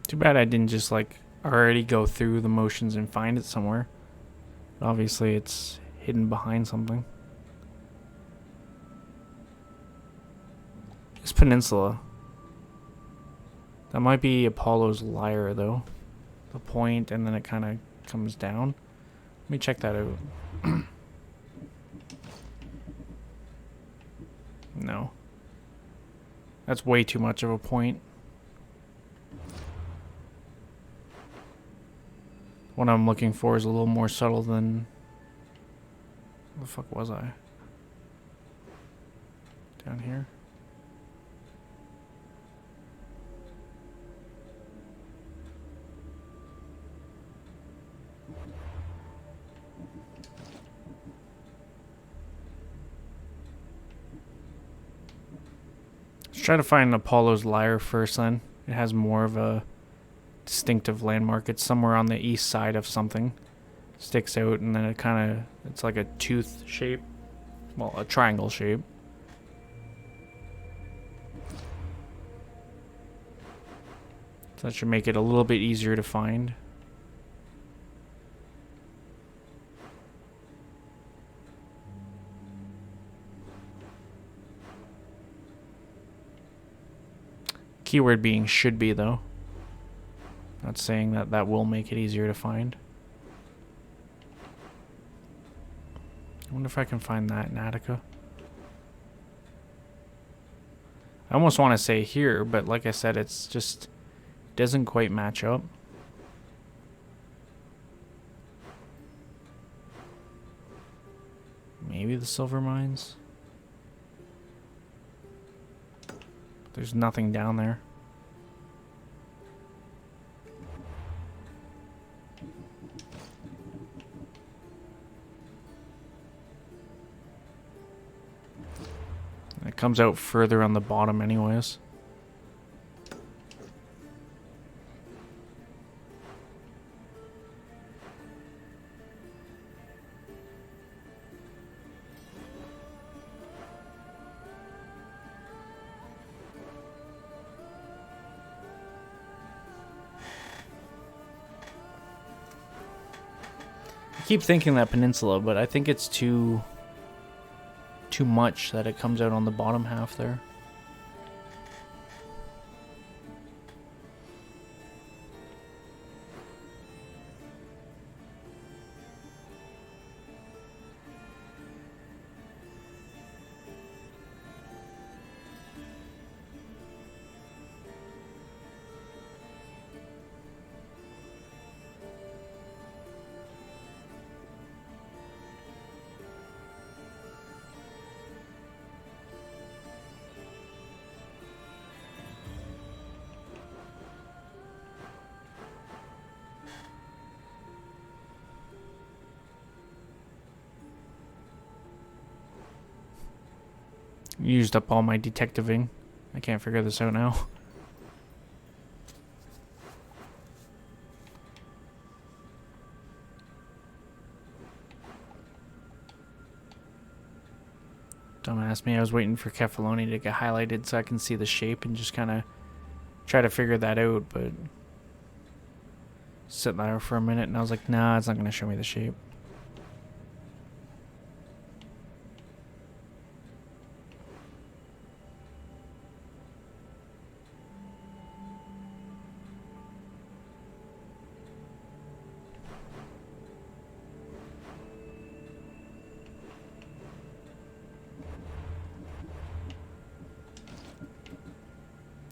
Too bad I didn't just like already go through the motions and find it somewhere. Obviously it's hidden behind something. This peninsula. That might be Apollo's lyre though. The point and then it kind of comes down. Let me check that out. No. That's way too much of a point. What I'm looking for is a little more subtle than... Where the fuck was I? Down here? Let's try to find Apollo's lyre first then. It has more of a distinctive landmark. It's somewhere on the east side of something. Sticks out and then it kind of, it's like a tooth shape. Well, a triangle shape. So that should make it a little bit easier to find. Keyword being should be though. Not saying that that will make it easier to find. I wonder if I can find that in Attica. I almost want to say here, but like I said, it's just doesn't quite match up. Maybe the silver mines. There's nothing down there. It comes out further on the bottom anyways. I keep thinking that peninsula, but I think it's too much that it comes out on the bottom half there. Used up all my detectiving. I can't figure this out now. Don't ask me. I was waiting for Kefaloni to get highlighted so I can see the shape and just kind of try to figure that out, but sitting there for a minute and I was like, nah, it's not going to show me the shape.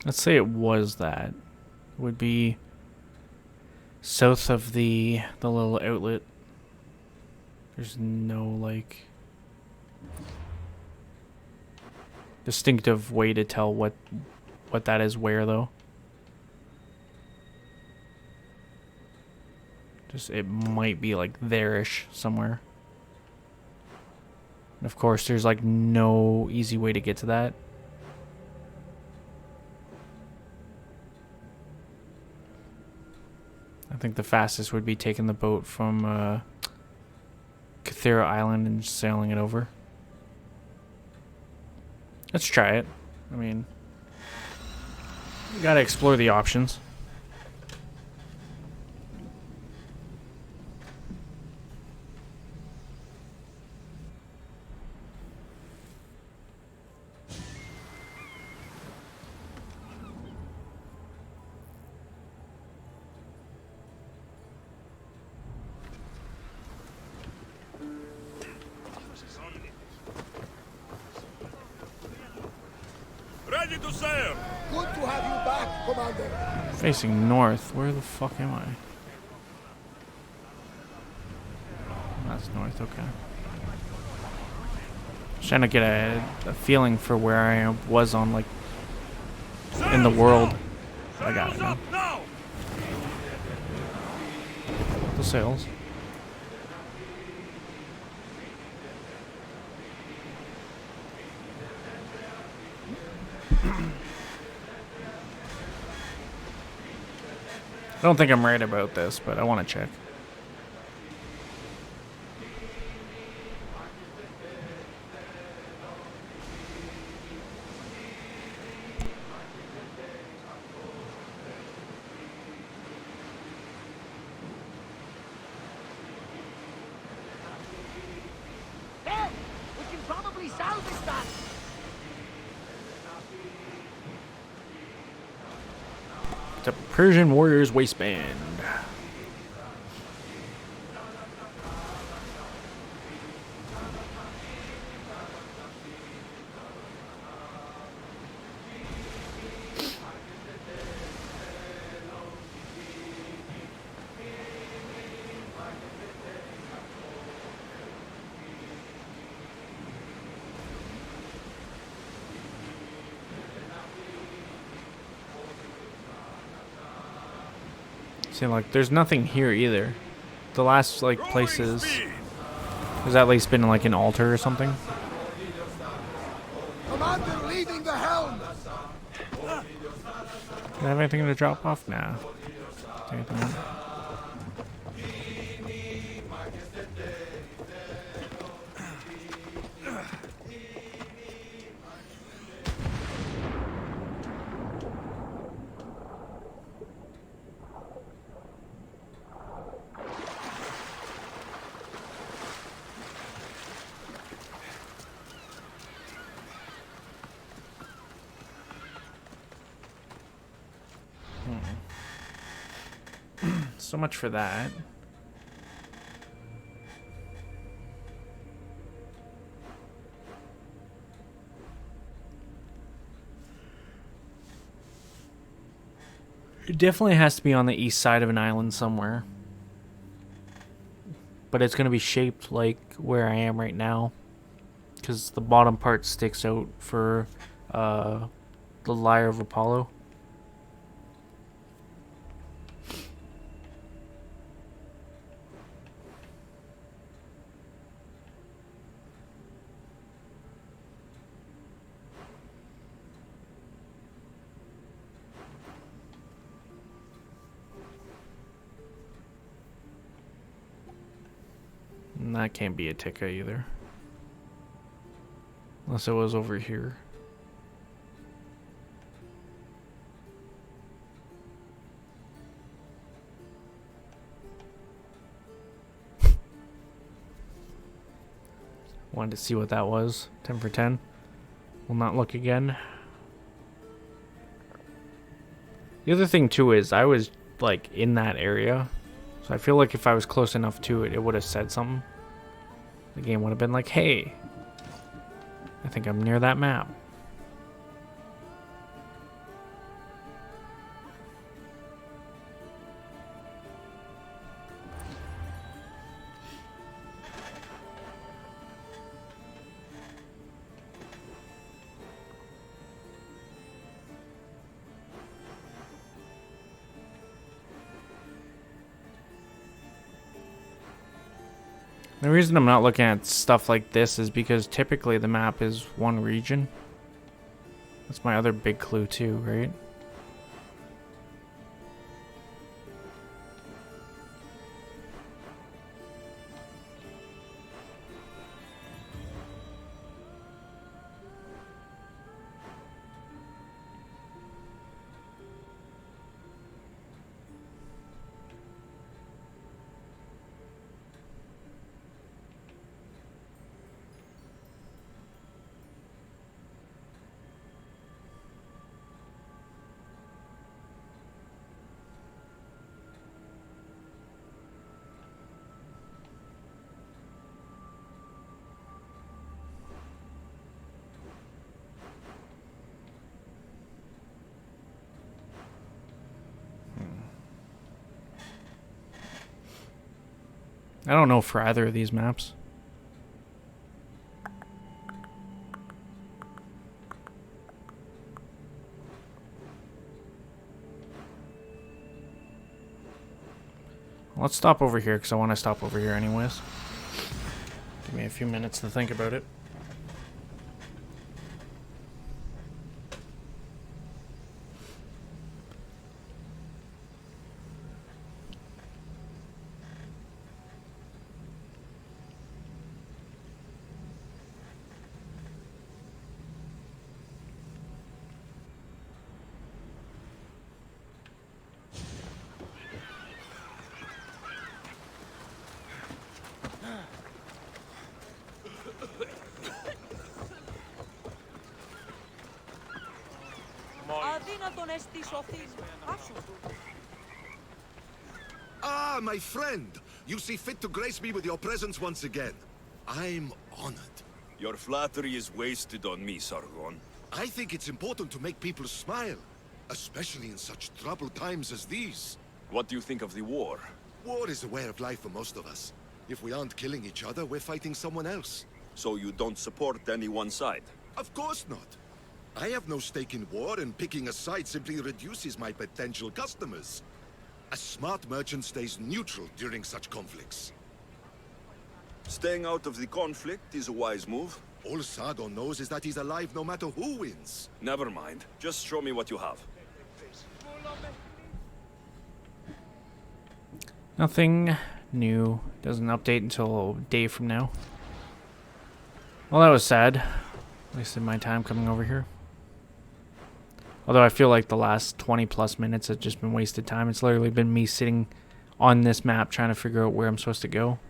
Let's say it was that. It would be south of the little outlet. There's no like distinctive way to tell what that is where though. Just it might be like there-ish somewhere. And of course there's like no easy way to get to that. I think the fastest would be taking the boat from Cathera Island and sailing it over. Let's try it. I mean, you gotta explore the options. Ready to sail. Good to have you back, Commander. Facing north. Where the fuck am I? That's north, okay. Just trying to get a feeling for where I was on, like, in the world. I got it now. The sails. I don't think I'm right about this, but I want to check. There! We can probably salvage that! It's a Persian warrior's waistband. See, like, there's nothing here either. The last, like, places has at least been, like, an altar or something. Commander leading the helm. Do I have anything to drop off? Nah. Anything else? So much for that. It definitely has to be on the east side of an island somewhere. But it's going to be shaped like where I am right now. Because the bottom part sticks out for the Lyre of Apollo. And that can't be a Tikka either. Unless it was over here. Wanted to see what that was. 10 for 10. Will not look again. The other thing too is I was like in that area. So I feel like if I was close enough to it, it would have said something. The game would have been like, hey, I think I'm near that map. The reason I'm not looking at stuff like this is because typically the map is one region. That's my other big clue too, right? I don't know for either of these maps. Let's stop over here because I want to stop over here anyways. Give me a few minutes to think about it. Ah, my friend! You see fit to grace me with your presence once again. I'm honored. Your flattery is wasted on me, Sargon. I think it's important to make people smile, especially in such troubled times as these. What do you think of the war? War is a way of life for most of us. If we aren't killing each other, we're fighting someone else. So you don't support any one side? Of course not. I have no stake in war, and picking a side simply reduces my potential customers. A smart merchant stays neutral during such conflicts. Staying out of the conflict is a wise move. All Sargon knows is that he's alive no matter who wins. Never mind. Just show me what you have. Nothing new. Doesn't update until a day from now. Well, that was sad. Wasted my time coming over here. Although I feel like the last 20 plus minutes have just been wasted time. It's literally been me sitting on this map trying to figure out where I'm supposed to go.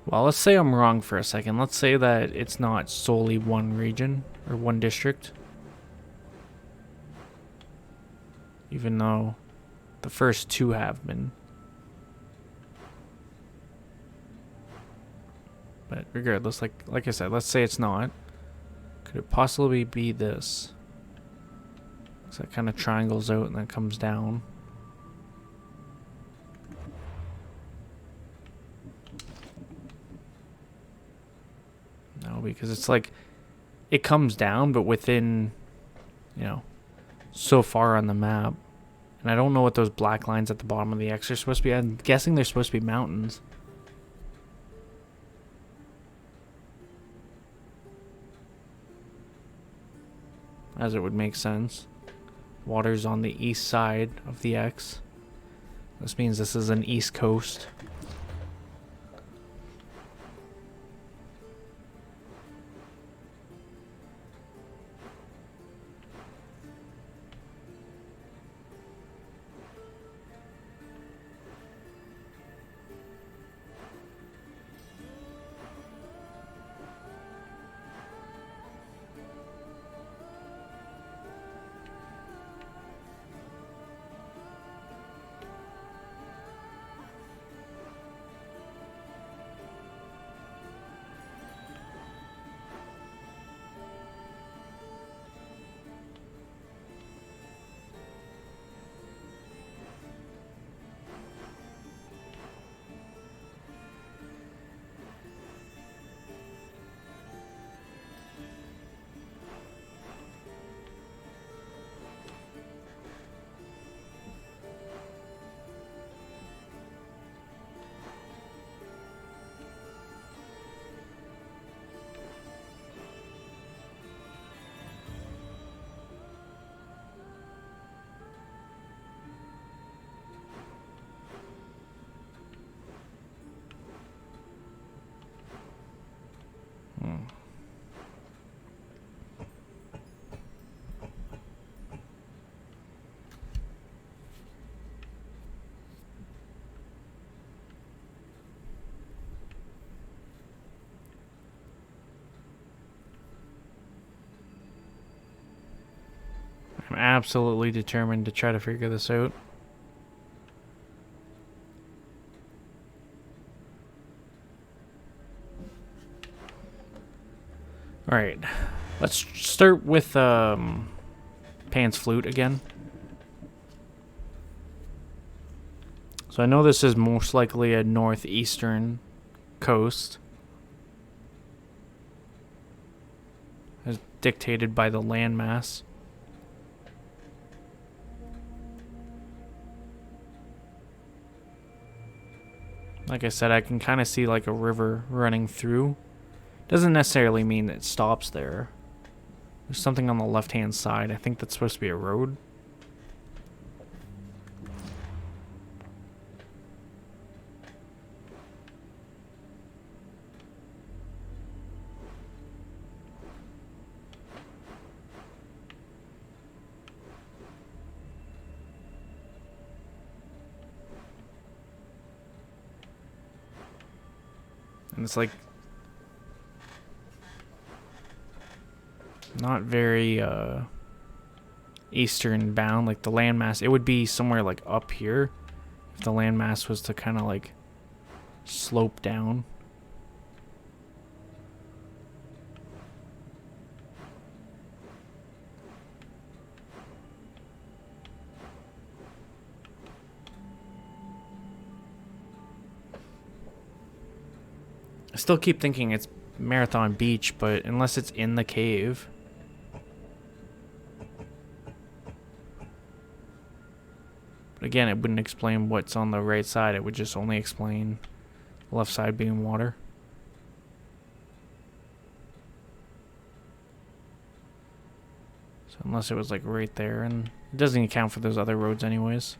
Well, let's say I'm wrong for a second. Let's say that it's not solely one region or one district. Even though the first two have been. But regardless, like I said, let's say it's not. Could it possibly be this? So that kind of triangles out and then comes down. No, because it's like it comes down, but within, you know, so far on the map. And I don't know what those black lines at the bottom of the X are supposed to be. I'm guessing they're supposed to be mountains. As it would make sense. Water's on the east side of the X. This means this is an east coast. I'm absolutely determined to try to figure this out. Alright. Let's start with Pan's Flute again. So I know this is most likely a northeastern coast, as dictated by the landmass. Like I said, I can kind of see like a river running through. Doesn't necessarily mean that it stops there. There's something on the left-hand side. I think that's supposed to be a road. And it's like not very eastern bound, like the landmass. It would be somewhere like up here if the landmass was to kind of like slope down. I still keep thinking it's Marathon Beach, but unless it's in the cave. But again, it wouldn't explain what's on the right side. It would just only explain the left side being water. So unless it was like right there, and it doesn't account for those other roads anyways.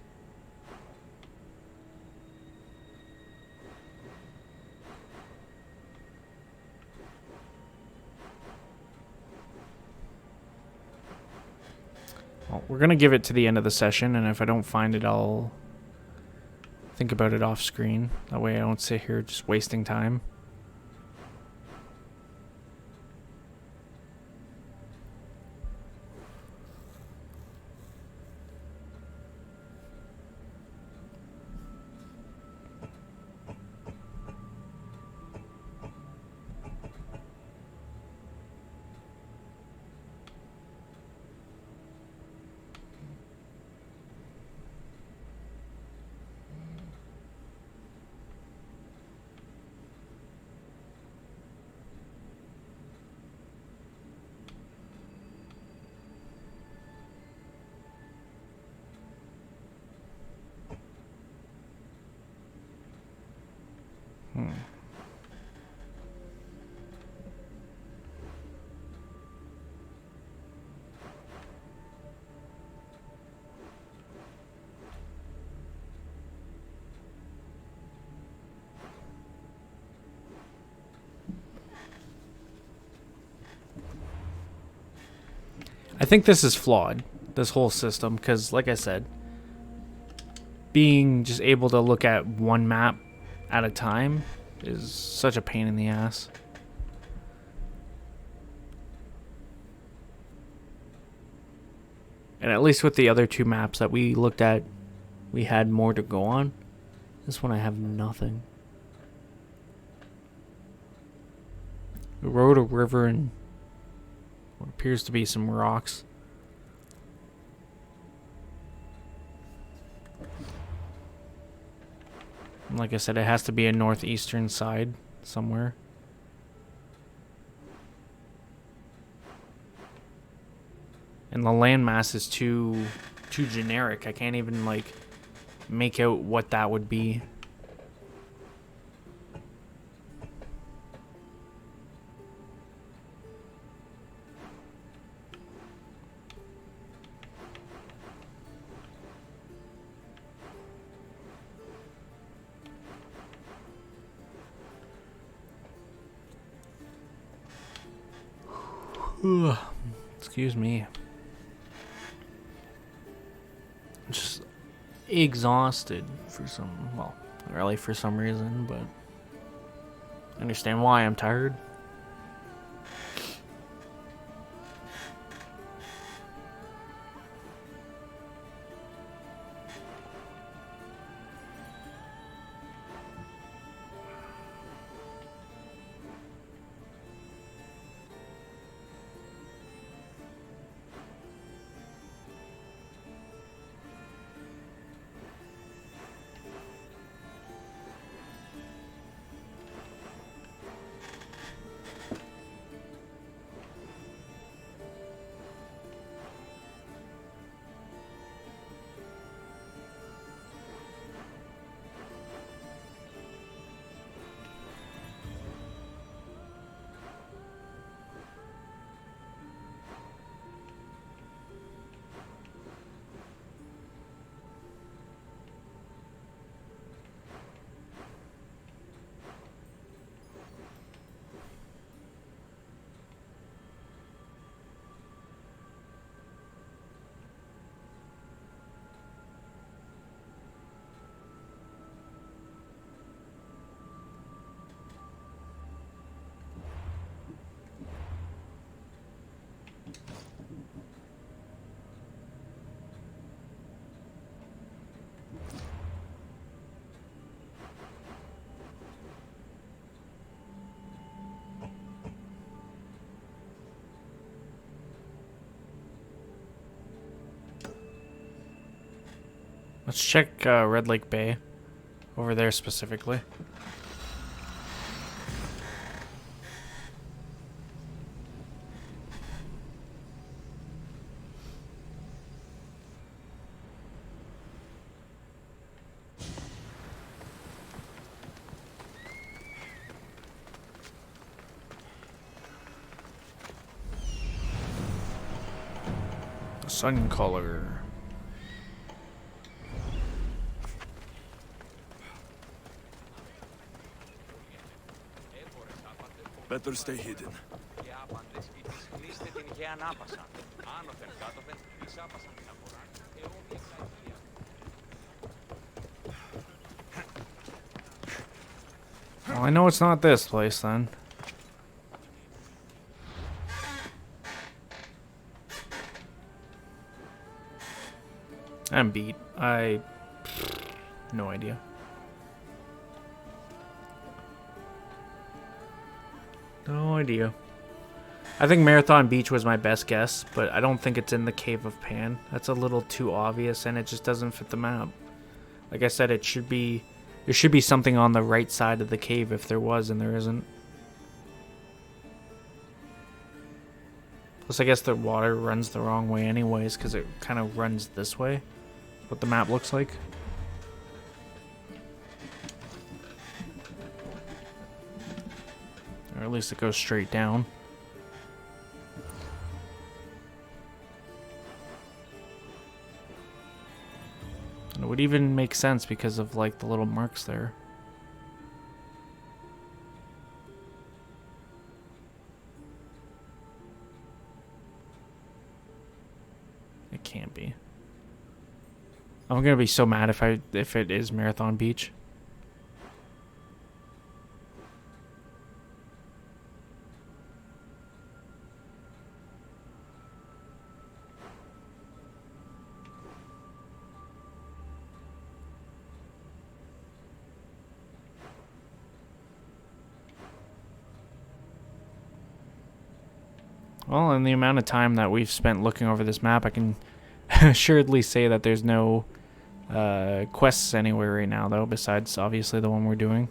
Well, we're going to give it to the end of the session, and if I don't find it, I'll think about it off screen. That way I don't sit here just wasting time. I think this is flawed, this whole system, because like I said, being just able to look at one map at a time is such a pain in the ass. And at least with the other two maps that we looked at, we had more to go on. This one I have nothing. A road, a river, and what appears to be some rocks. And like I said, it has to be a northeastern side somewhere. And the landmass is too generic. I can't even like make out what that would be. Excuse me. Just exhausted for some, well, not really for some reason, but I understand why I'm tired. Let's check Red Lake Bay. Over there specifically. Sun color. Better stay hidden. Well, I know it's not this place then. I'm beat. No idea. No idea. I think Marathon Beach was my best guess, but I don't think it's in the Cave of Pan. That's a little too obvious, and it just doesn't fit the map. Like I said, there should be something on the right side of the cave if there was, and there isn't. Plus, I guess the water runs the wrong way anyways, because it kind of runs this way. What the map looks like. Or at least it goes straight down. And it would even make sense because of like the little marks there. It can't be. I'm gonna be so mad if it is Marathon Beach. Well, in the amount of time that we've spent looking over this map, I can assuredly say that there's no quests anywhere right now, though, besides obviously the one we're doing.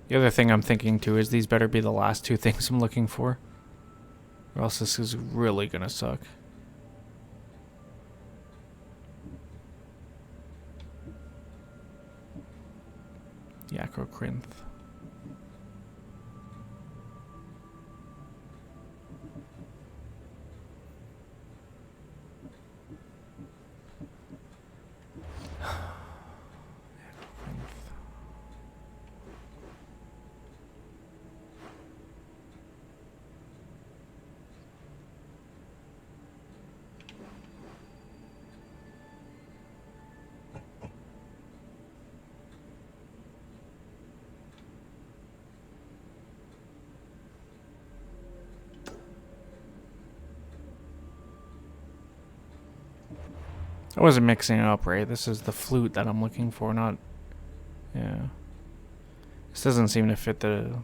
The other thing I'm thinking too is these better be the last two things I'm looking for, or else this is really gonna suck. Yakrochrinth. I wasn't mixing it up right. This is the flute that I'm looking for, not... Yeah. This doesn't seem to fit the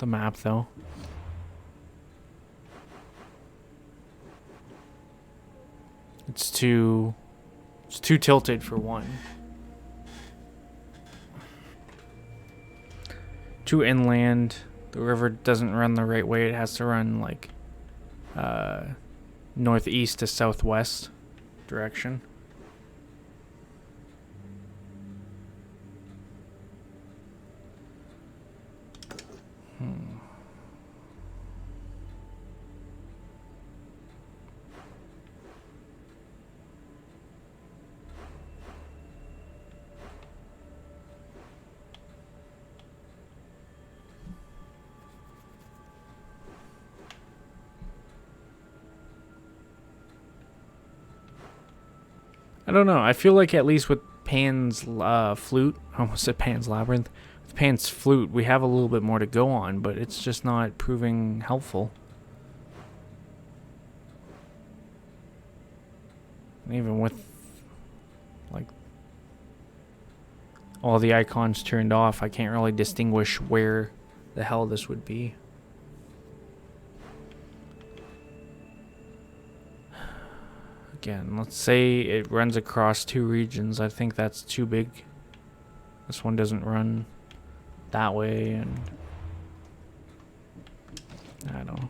map, though. It's too tilted for one. Too inland. The river doesn't run the right way. It has to run, like, northeast to southwest direction. I don't know. I feel like at least with Pan's flute, I almost said Pan's labyrinth. With Pan's flute, we have a little bit more to go on, but it's just not proving helpful. And even with like all the icons turned off, I can't really distinguish where the hell this would be. Again, let's say it runs across 2 regions. I think that's too big. This one doesn't run that way, and I don't know.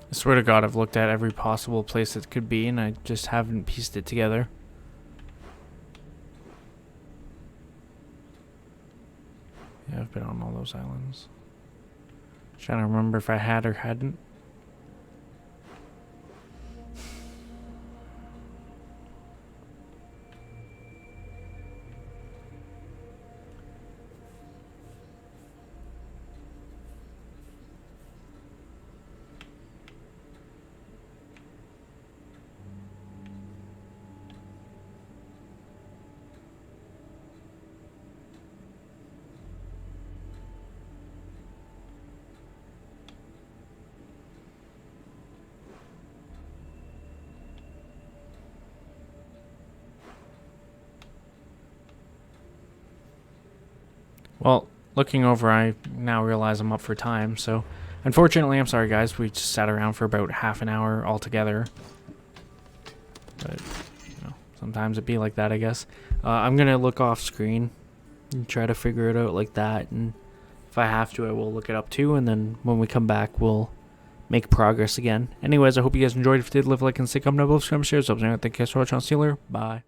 I swear to God, I've looked at every possible place it could be, and I just haven't pieced it together. Yeah, I've been on all those islands. Trying to remember if I had or hadn't. Well, looking over, I now realize I'm up for time, so unfortunately, I'm sorry guys, we just sat around for about half an hour altogether. But, you know, sometimes it be like that, I guess. I'm gonna look off screen and try to figure it out like that, and if I have to, I will look it up too, and then when we come back, we'll make progress again. Anyways, I hope you guys enjoyed. If you did, leave a like and say comment below, subscribe, share, subscribe. Thank you guys for watching. I'll see you later. Bye.